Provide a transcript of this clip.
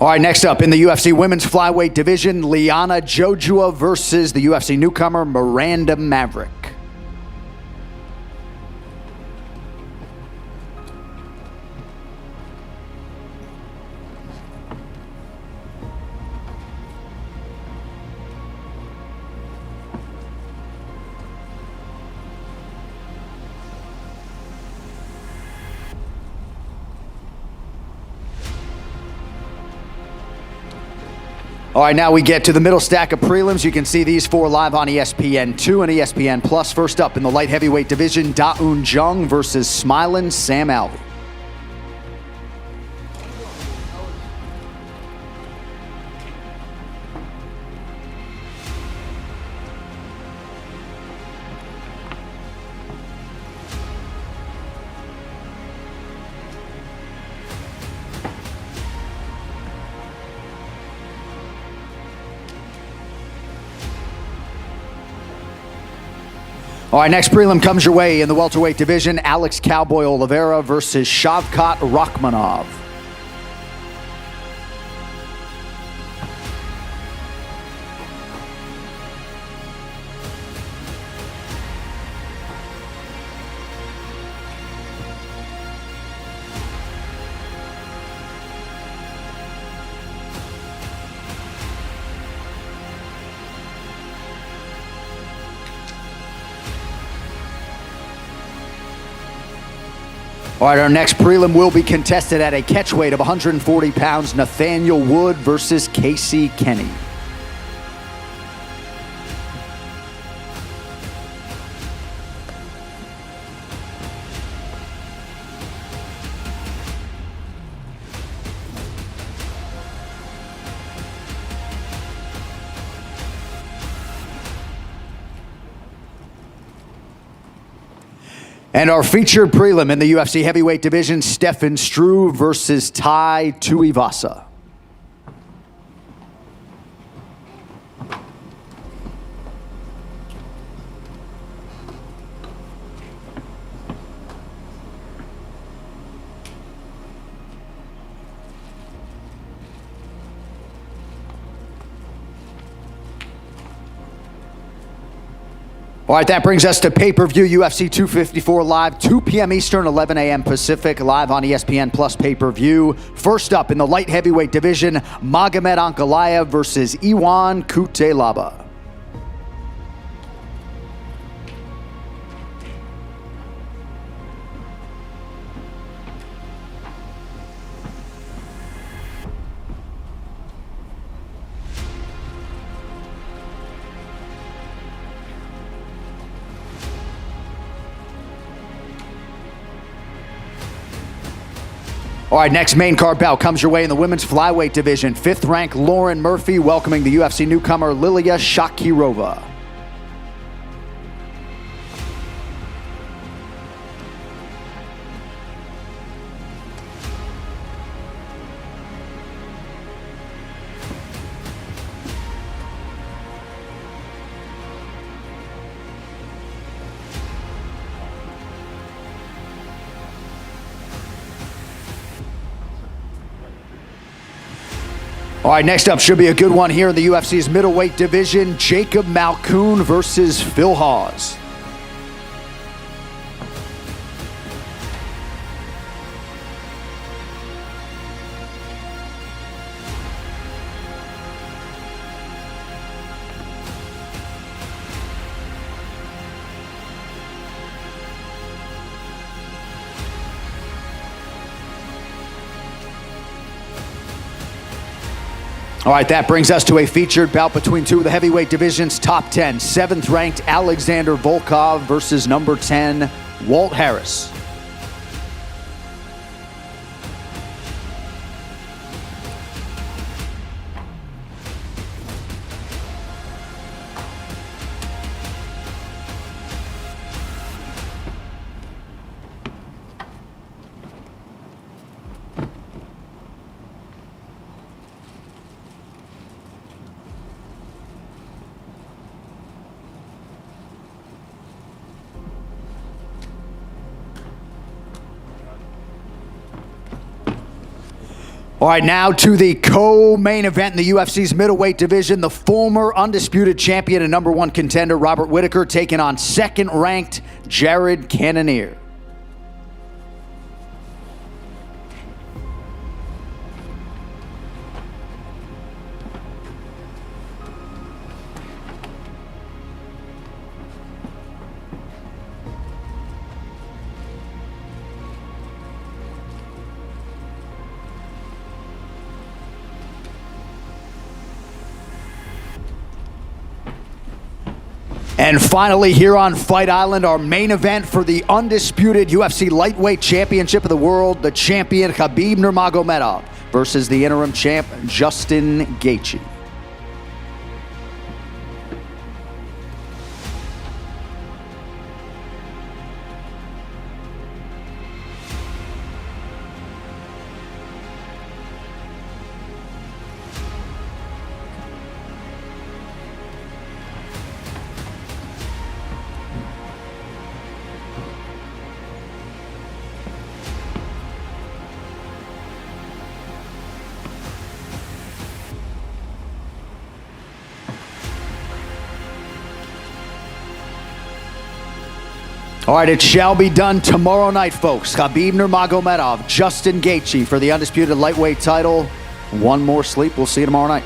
All right, next up in the UFC women's flyweight division, Liana Jojua versus the UFC newcomer Miranda Maverick. All right, now we get to the middle stack of prelims. You can see these four live on ESPN2 and ESPN+. First up in the light heavyweight division, Da-Un Jung versus Smilin' Sam Alvey. All right, next prelim comes your way in the welterweight division. Alex Cowboy Oliveira versus Shavkat Rakhmonov. All right, our next prelim will be contested at a catchweight of 140 pounds. Nathaniel Wood versus Casey Kenny. And our featured prelim in the UFC heavyweight division, Stefan Struve versus Tai Tuivasa. All right, that brings us to pay-per-view UFC 254 live, 2 p.m. Eastern, 11 a.m. Pacific, live on ESPN Plus pay-per-view. First up in the light heavyweight division, Magomed Ankalaev versus Iwan Kutelaba. All right, next main card bout comes your way in the women's flyweight division. 5th-ranked Lauren Murphy welcoming the UFC newcomer Lilia Shakirova. All right, next up should be a good one here in the UFC's middleweight division. Jacob Malkoun versus Phil Hawes. All right, that brings us to a featured bout between two of the heavyweight division's top 10. 7th-ranked Alexander Volkov versus number 10, Walt Harris. All right, now to the co-main event in the UFC's middleweight division. The former undisputed champion and #1 contender, Robert Whittaker, taking on second-ranked Jared Cannonier. And finally, here on Fight Island, our main event for the undisputed UFC lightweight championship of the world, the champion Khabib Nurmagomedov versus the interim champ Justin Gaethje. All right, it shall be done tomorrow night, folks. Khabib Nurmagomedov, Justin Gaethje for the undisputed lightweight title. One more sleep. We'll see you tomorrow night.